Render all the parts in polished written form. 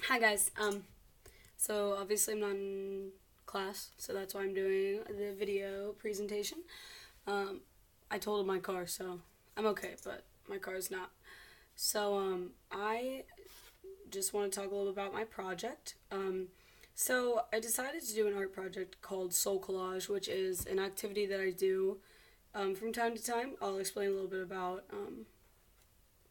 Hi guys. So obviously I'm not in class, so that's why I'm doing the video presentation. Um, I totaled my car, so I'm okay, but my car is not. So I just want to talk a little about my project. So I decided to do an art project called Soul Collage, which is an activity that I do from time to time. I'll explain a little bit about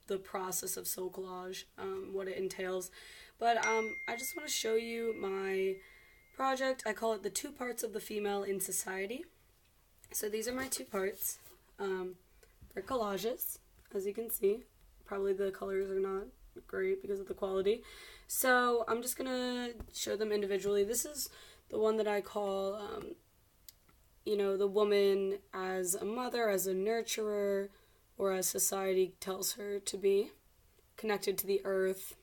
the process of soul collage, what it entails. But I just want to show you my project. I call it the two parts of the female in society. So these are my two parts. They're collages, as you can see. Probably the colors are not great because of the quality. So I'm just going to show them individually. This is the one that I call, the woman as a mother, as a nurturer, or as society tells her to be, connected to the earth,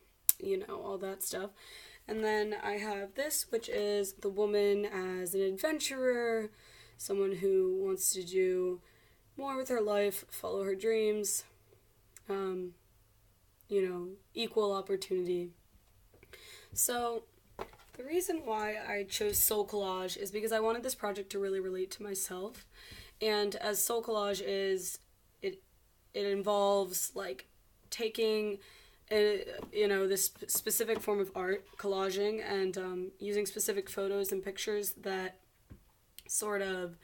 all that stuff. And then I have this, which is the woman as an adventurer, someone who wants to do more with her life, follow her dreams, um, equal opportunity. So the reason why I chose Soul Collage is because I wanted this project to really relate to myself. And as Soul Collage is, it involves like taking this specific form of art, collaging, and using specific photos and pictures that sort of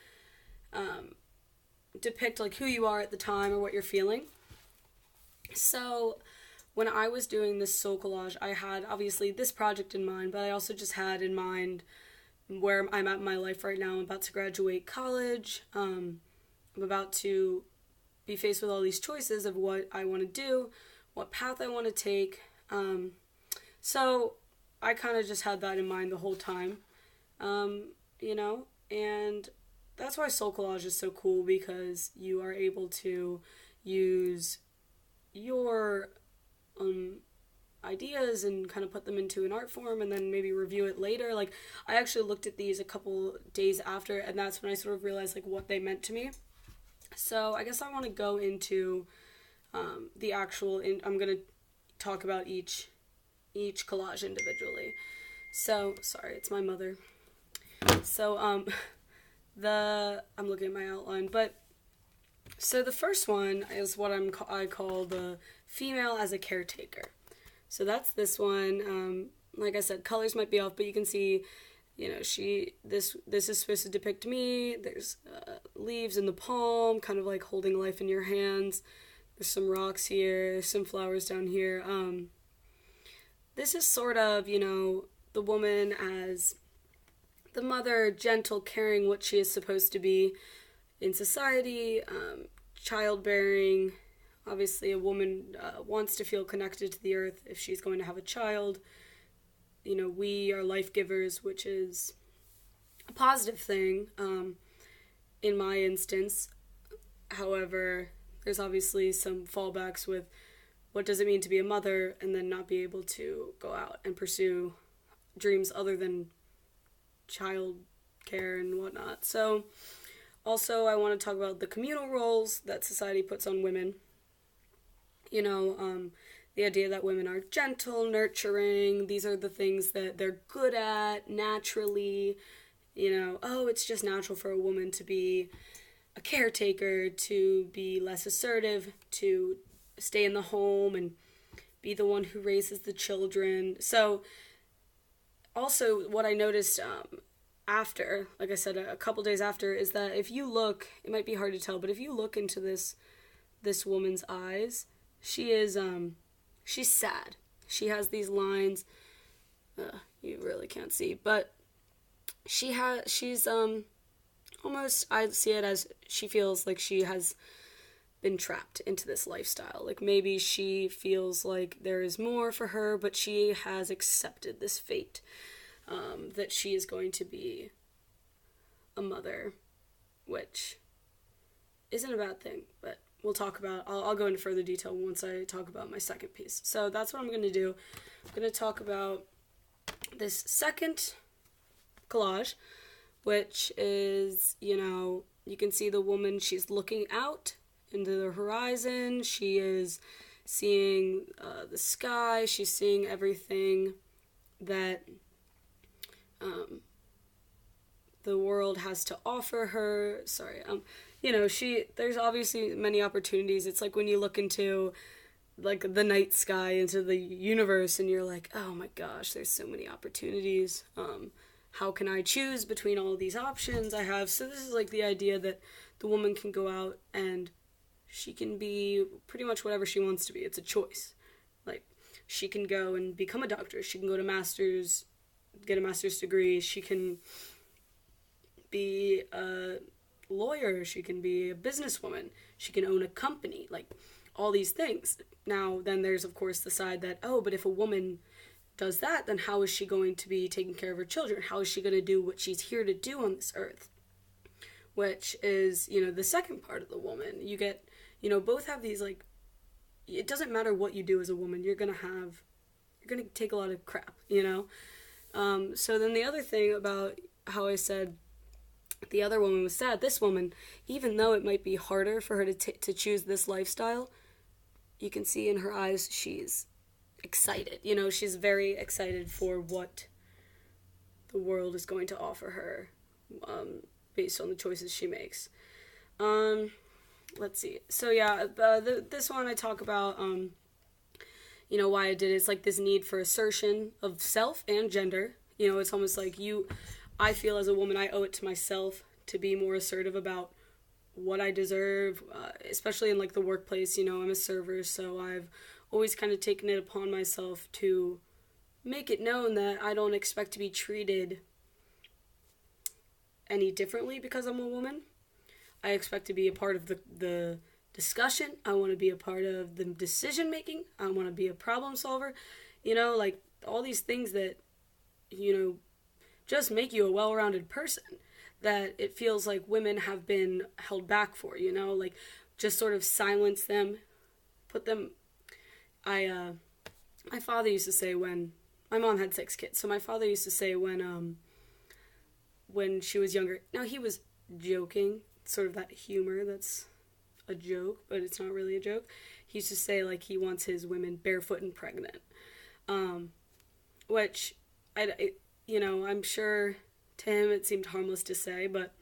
depict like who you are at the time or what you're feeling. So when I was doing this soul collage, I had obviously this project in mind, but I also just had in mind where I'm at in my life right now. I'm about to graduate college. I'm about to be faced with all these choices of what I want to do, what path I want to take. So I kind of just had that in mind the whole time, and that's why soul collage is so cool, because you are able to use your ideas and kind of put them into an art form and then maybe review it later. Like, I actually looked at these a couple days after, and that's when I sort of realized like what they meant to me. So I guess I want to go into the actual. I'm gonna talk about each collage individually. So sorry, it's my mother. So the I'm looking at my outline, but so the first one is what I call the female as a caretaker. So that's this one. Like I said, colors might be off, but you can see, this is supposed to depict me. There's leaves in the palm, kind of like holding life in your hands. There's some rocks here. There's some flowers down here. This is sort of, the woman as the mother, gentle, caring, what she is supposed to be in society, childbearing. Obviously, a woman wants to feel connected to the earth if she's going to have a child. We are life givers, which is a positive thing in my instance. However, there's obviously some fallbacks with what does it mean to be a mother and then not be able to go out and pursue dreams other than child care and whatnot. So, also, I want to talk about the communal roles that society puts on women. The idea that women are gentle, nurturing, these are the things that they're good at naturally. It's just natural for a woman to be a caretaker, to be less assertive, to stay in the home and be the one who raises the children. So, also, what I noticed after, like I said, a couple days after, is that if you look, it might be hard to tell, but if you look into this woman's eyes, she is she's sad. She has these lines. You really can't see, but she's almost, I see it as she feels like she has been trapped into this lifestyle. Like, maybe she feels like there is more for her, but she has accepted this fate, that she is going to be a mother, which isn't a bad thing, but we'll talk about, I'll go into further detail once I talk about my second piece. So that's what I'm going to do. I'm going to talk about this second collage, which is, you can see the woman, she's looking out into the horizon. She is seeing the sky. She's seeing everything that the world has to offer her. There's obviously many opportunities. It's like when you look into like the night sky, into the universe, and you're like, oh my gosh, there's so many opportunities. How can I choose between all these options I have? So this is like the idea that the woman can go out and she can be pretty much whatever she wants to be. It's a choice. Like, she can go and become a doctor. She can go to get a master's degree. She can be a lawyer. She can be a businesswoman. She can own a company. Like, all these things. Now, then there's, of course, the side that, oh, but if a woman does that, then how is she going to be taking care of her children? How is she going to do what she's here to do on this earth? Which is, the second part of the woman. You get, both have these, like, it doesn't matter what you do as a woman, you're going to take a lot of crap, So then the other thing about how I said the other woman was sad, this woman, even though it might be harder for her to choose this lifestyle, you can see in her eyes she's excited. She's very excited for what the world is going to offer her, based on the choices she makes. Let's see. So yeah, this one I talk about, why I did it. It's like this need for assertion of self and gender. It's almost like I feel as a woman, I owe it to myself to be more assertive about what I deserve, especially in like the workplace. I'm a server, so I've always kind of taken it upon myself to make it known that I don't expect to be treated any differently because I'm a woman. I expect to be a part of the discussion. I want to be a part of the decision making. I want to be a problem solver. Like all these things that, just make you a well-rounded person that it feels like women have been held back for, like just sort of silence them, put them. My father used to say my mom had 6 kids, so my father used to say when she was younger, now he was joking, sort of that humor that's a joke, but it's not really a joke. He used to say like he wants his women barefoot and pregnant, which I'm sure to him it seemed harmless to say, but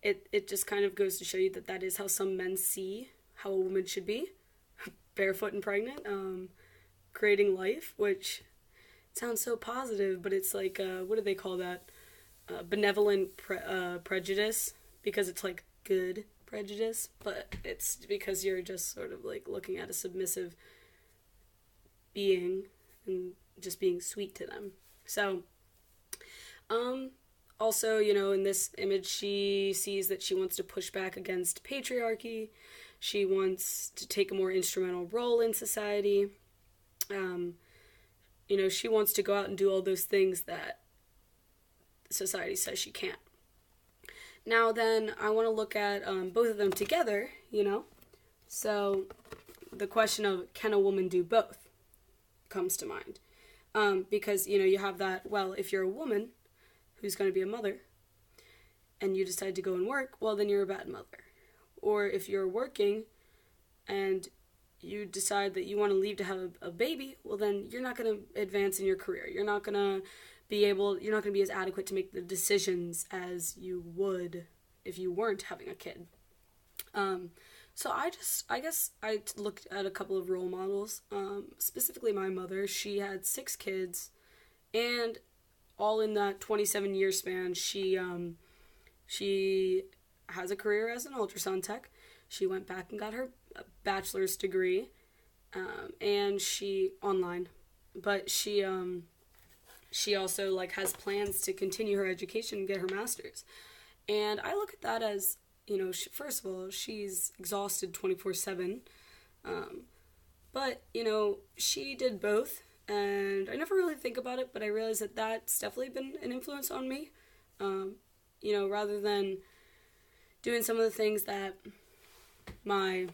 it just kind of goes to show you that is how some men see how a woman should be, barefoot and pregnant, creating life, which sounds so positive, but it's like, what do they call that? Benevolent prejudice, because it's like good prejudice, but it's because you're just sort of like looking at a submissive being and just being sweet to them. So, also, in this image, she sees that she wants to push back against patriarchy. She wants to take a more instrumental role in society. She wants to go out and do all those things that society says she can't. Now then, I want to look at both of them together, So the question of can a woman do both comes to mind. Because, you have that, well, if you're a woman who's going to be a mother and you decide to go and work, well, then you're a bad mother. Or if you're working and you decide that you want to leave to have a baby, well, then you're not going to advance in your career. You're not going to be as adequate to make the decisions as you would if you weren't having a kid. So I guess I looked at a couple of role models, specifically my mother. She had 6 kids, and all in that 27-year span, she has a career as an ultrasound tech. She went back and got her bachelor's degree, and she online, but she also like has plans to continue her education and get her master's. And I look at that as, first of all, she's exhausted 24/7, but she did both, and I never really think about it, but I realize that that's definitely been an influence on me. Rather than doing some of the things that my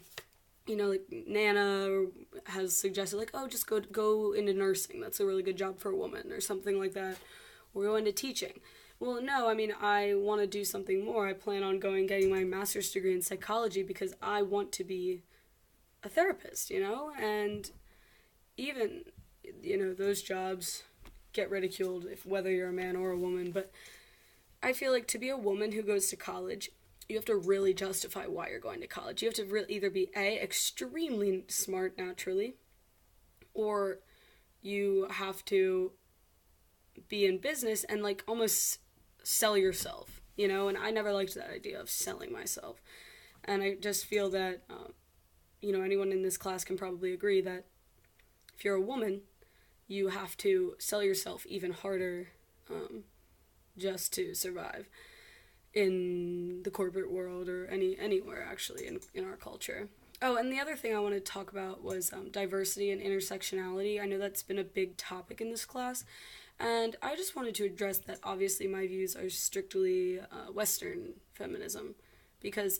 like Nana has suggested, like, oh, just go into nursing. That's a really good job for a woman, or something like that, or go into teaching. Well, no, I want to do something more. I plan on getting my master's degree in psychology because I want to be a therapist, and even, those jobs, get ridiculed whether you're a man or a woman, but I feel like to be a woman who goes to college, you have to really justify why you're going to college. You have to either be extremely smart naturally, or you have to be in business and like almost sell yourself, you know. And I never liked that idea of selling myself, and I just feel that you know, anyone in this class can probably agree that if you're a woman, you have to sell yourself even harder just to survive in the corporate world or anywhere actually in our culture. Oh, and the other thing I wanted to talk about was diversity and intersectionality. I know that's been a big topic in this class, and I just wanted to address that. Obviously, my views are strictly Western feminism, because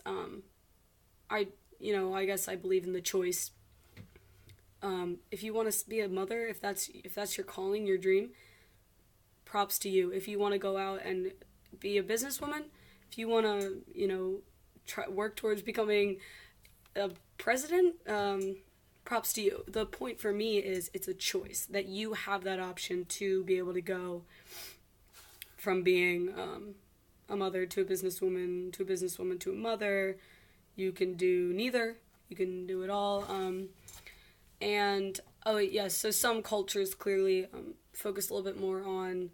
I guess I believe in the choice. If you want to be a mother, if that's your calling, your dream, props to you. If you want to go out and be a businesswoman, if you want to, you know, work towards becoming a president, props to you. The point for me is it's a choice, that you have that option to be able to go from being a mother to a businesswoman, to a mother. You can do neither. You can do it all. And, oh, yes, so some cultures clearly focus a little bit more on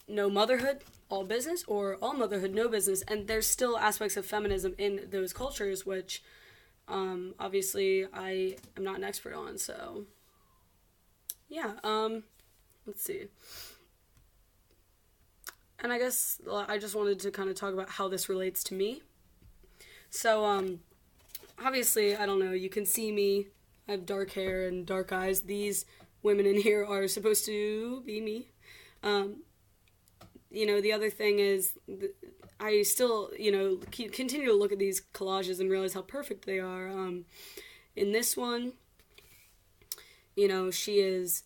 no motherhood, all business, or all motherhood, no business. And there's still aspects of feminism in those cultures, which obviously I am not an expert on. So, yeah, let's see. And I guess I just wanted to kind of talk about how this relates to me. So, obviously, I don't know, you can see me. I have dark hair and dark eyes. These women in here are supposed to be me. You know, the other thing is, I still, you know, continue to look at these collages and realize how perfect they are. In this one, you know, she's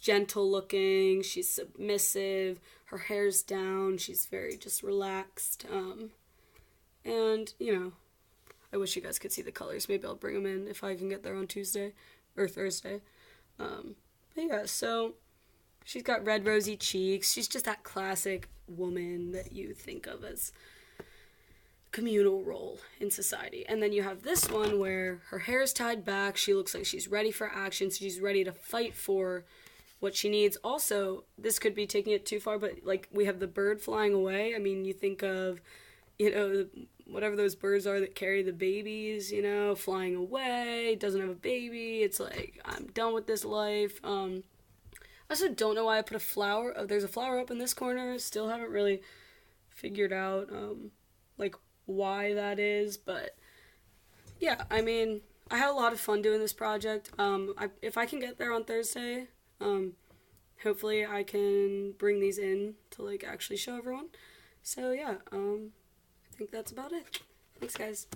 gentle looking, she's submissive, her hair's down, she's very just relaxed. And, you know, I wish you guys could see the colors. Maybe I'll bring them in if I can get there on Tuesday or Thursday. But yeah, so she's got red rosy cheeks. She's just that classic woman that you think of as communal role in society. And then you have this one where her hair is tied back. She looks like she's ready for action. She's ready to fight for what she needs. Also, this could be taking it too far, but like we have the bird flying away. I mean, you think of, you know, whatever those birds are that carry the babies, you know, flying away, doesn't have a baby. It's like, I'm done with this life. I also don't know why I put a flower. There's a flower up in this corner. Still haven't really figured out, like, why that is. But, yeah, I mean, I had a lot of fun doing this project. If I can get there on Thursday, hopefully I can bring these in to, like, actually show everyone. So, yeah, I think that's about it. Thanks, guys.